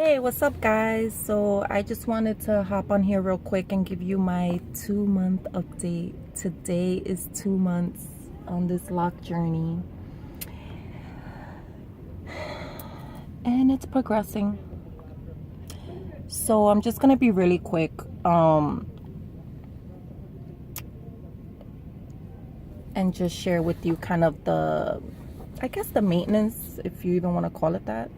Hey, what's up guys? So I just wanted to hop on here real quick and give you my 2-month update. Today is 2 months on this lock journey and it's progressing. So I'm just gonna be really quick and just share with you kind of the maintenance, if you even want to call it that.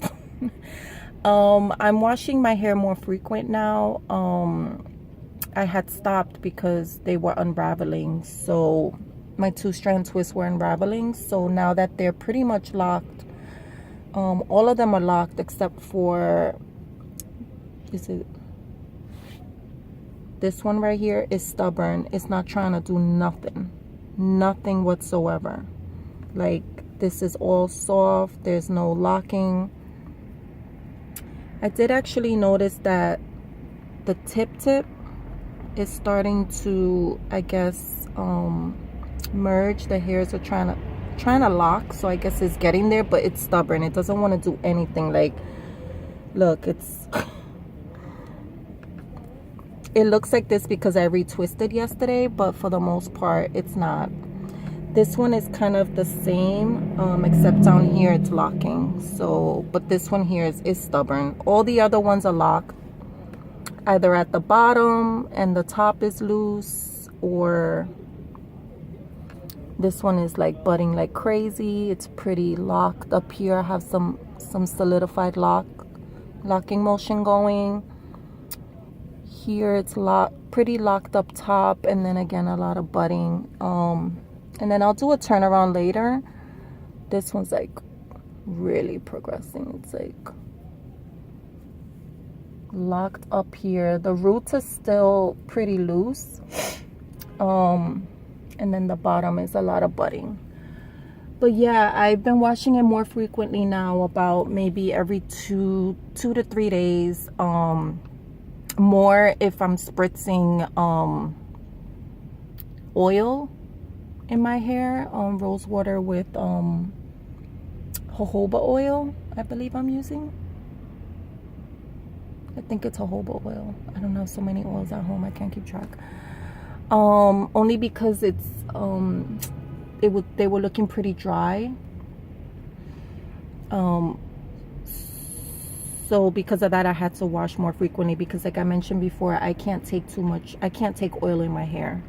I'm washing my hair more frequent now. I had stopped because they were unraveling. So my 2-strand twists were unraveling. So now that they're pretty much locked, all of them are locked except for, this one right here is stubborn. It's not trying to do nothing whatsoever. Like, this is all soft. There's no locking. I did actually notice that the tip is starting to, I guess, merge. The hairs are trying to lock, so I guess it's getting there, but it's stubborn. It doesn't want to do anything. Like, look, it looks like this because I retwisted yesterday, but for the most part it's not. This one is kind of the same, except down here it's locking. So, but this one here is stubborn. All the other ones are locked, either at the bottom and the top is loose, or this one is like budding like crazy. It's pretty locked up here. I have some solidified locking motion going. Here it's pretty locked up top, and then again a lot of budding. And then I'll do a turnaround later. This one's like really progressing. It's like locked up here. The roots are still pretty loose. And then the bottom is a lot of budding. But yeah, I've been washing it more frequently now, about maybe every 2 to 3 days. More if I'm spritzing oil in my hair, rose water with jojoba oil, I believe I'm using. I think it's jojoba oil. I don't have so many oils at home, I can't keep track. Only because it's they were looking pretty dry. So because of that, I had to wash more frequently, because like I mentioned before, I can't take oil in my hair.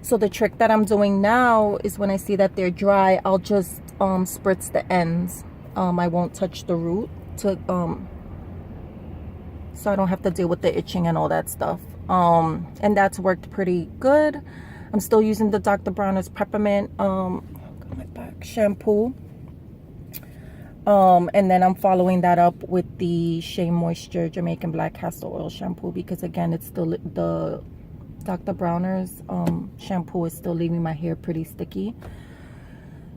So the trick that I'm doing now is when I see that they're dry, I'll just spritz the ends. I won't touch the root so I don't have to deal with the itching and all that stuff. And that's worked pretty good. I'm still using the Dr. Bronner's peppermint shampoo. And then I'm following that up with the Shea Moisture Jamaican Black Castor Oil shampoo, because again, it's still the Dr. Bronner's shampoo is still leaving my hair pretty sticky.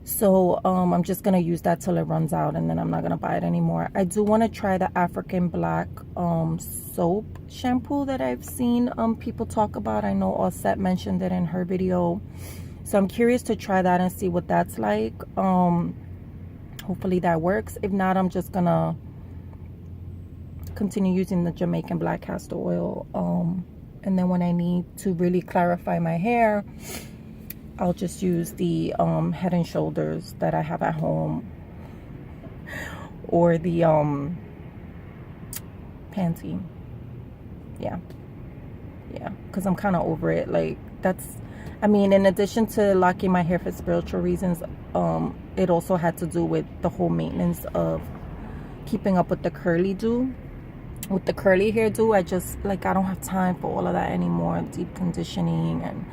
So I'm just gonna use that till it runs out, and then I'm not gonna buy it anymore. I do want to try the African Black soap shampoo that I've seen people talk about. I know Offset mentioned it in her video, so I'm curious to try that and see what that's like. Hopefully that works. If not, I'm just gonna continue using the Jamaican Black Castor Oil. And then when I need to really clarify my hair, I'll just use the Head and Shoulders that I have at home, or the Pantene. Yeah, because I'm kind of over it. Like, I mean, in addition to locking my hair for spiritual reasons, it also had to do with the whole maintenance of keeping up with the curly hairdo. I just, like, I don't have time for all of that anymore. Deep conditioning and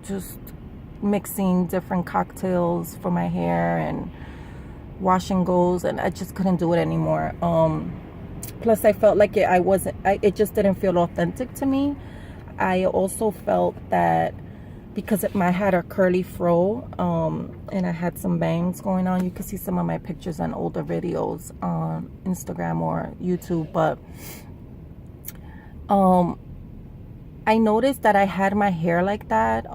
just mixing different cocktails for my hair and wash and goes, and I just couldn't do it anymore. Plus I felt like it just didn't feel authentic to me. I also felt that because I had a curly fro, and I had some bangs going on. You can see some of my pictures and older videos on Instagram or YouTube, but I noticed that I had my hair like that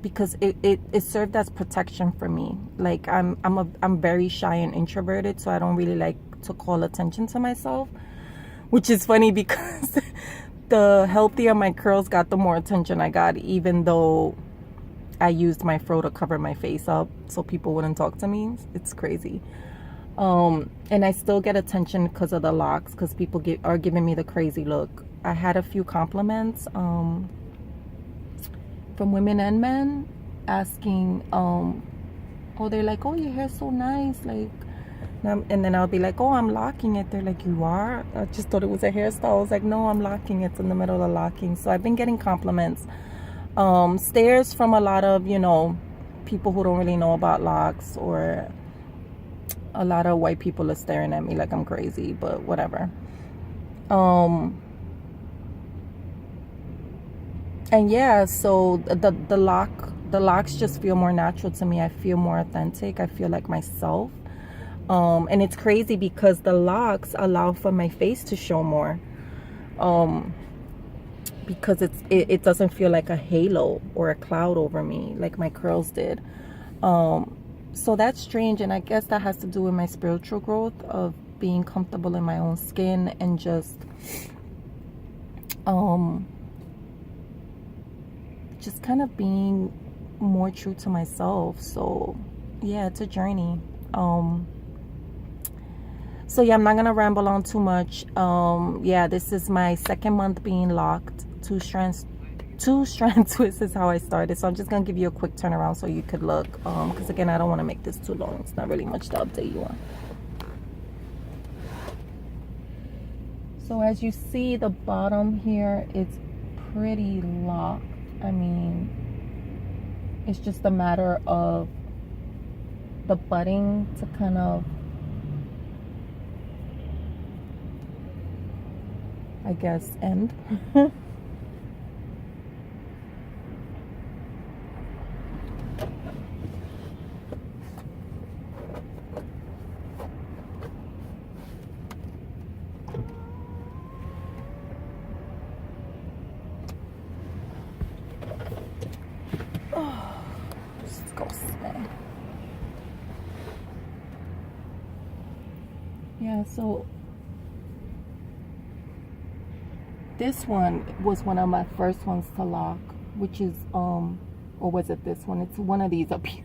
because it served as protection for me. Like I'm very shy and introverted, so I don't really like to call attention to myself, which is funny because the healthier my curls got, the more attention I got, even though I used my fro to cover my face up so people wouldn't talk to me. It's crazy. And I still get attention because of the locks, because people are giving me the crazy look. I had a few compliments from women and men asking, oh, they're like, oh, your hair's so nice, like, and then I'll be like, oh, I'm locking it. They're like, you are? I just thought it was a hairstyle. I was like, no, I'm locking it. It's in the middle of locking. So I've been getting compliments, stares from a lot of, you know, people who don't really know about locks, or a lot of white people are staring at me like I'm crazy, but whatever. And yeah, so the locks just feel more natural to me. I feel more authentic. I feel like myself. And it's crazy because the locks allow for my face to show more. Because it doesn't feel like a halo or a cloud over me like my curls did. So that's strange, and I guess that has to do with my spiritual growth of being comfortable in my own skin and just kind of being more true to myself. So yeah, it's a journey. So yeah, I'm not gonna ramble on too much. Yeah, this is my second month being locked. Two strand twist is how I started. So I'm just gonna give you a quick turnaround so you could look, because again, I don't want to make this too long. It's not really much to update you on. So as you see, the bottom here, it's pretty locked. I mean, it's just a matter of the budding to kind of, I guess, end. Yeah, so this one was one of my first ones to lock, which is or was it this one? It's one of these up here.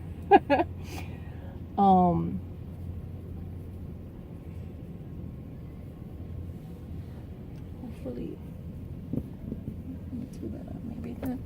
Hopefully, let me do that up maybe next.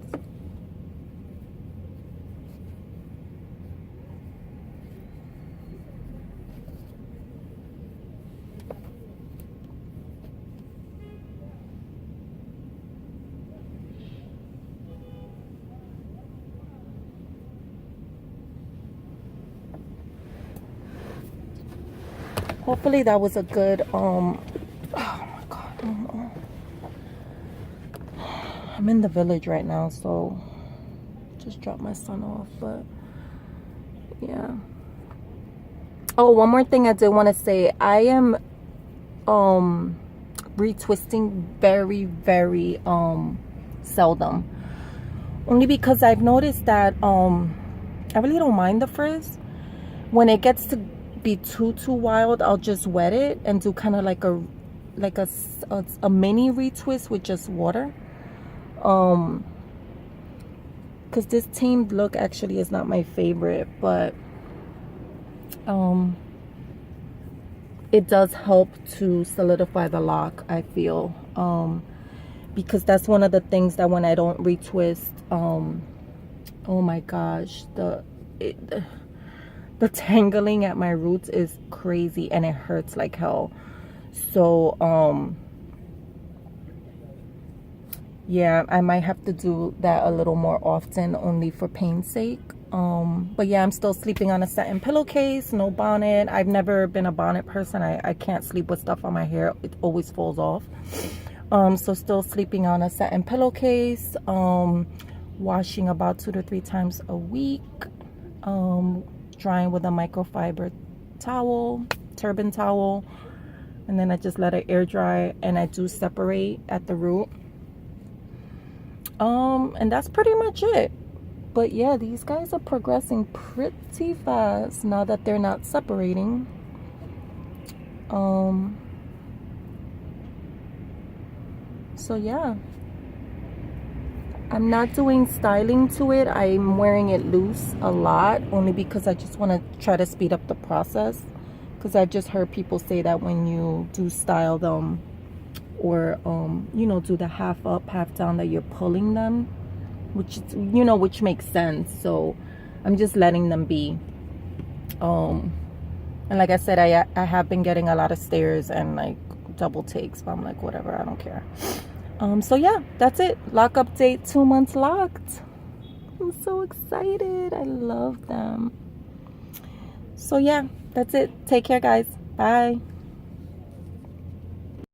Hopefully that was a good, oh my God, I don't know. I'm in the village right now, so just dropped my son off, but yeah. Oh, one more thing I did want to say. I am retwisting very, very seldom. Only because I've noticed that I really don't mind the frizz. When it gets to be too wild, I'll just wet it and do kind of like a mini retwist with just water, because this tamed look actually is not my favorite, but it does help to solidify the lock, I feel, because that's one of the things that when I don't retwist, oh my gosh, the tangling at my roots is crazy and it hurts like hell. So yeah, I might have to do that a little more often, only for pain's sake. But yeah, I'm still sleeping on a satin pillowcase, no bonnet. I've never been a bonnet person. I can't sleep with stuff on my hair. It always falls off. So still sleeping on a satin pillowcase, washing about 2 to 3 times a week, drying with a microfiber towel, turban towel, and then I just let it air dry, and I do separate at the root. And that's pretty much it. But yeah, these guys are progressing pretty fast now that they're not separating. So yeah, I'm not doing styling to it. I'm wearing it loose a lot, only because I just want to try to speed up the process, because I just heard people say that when you do style them, or you know, do the half up half down, that you're pulling them, which, you know, which makes sense. So I'm just letting them be. And like I said, I have been getting a lot of stares and like double takes, but I'm like, whatever, I don't care. So yeah, that's it. Lock update, 2 months locked. I'm so excited. I love them. So yeah, that's it. Take care, guys. Bye.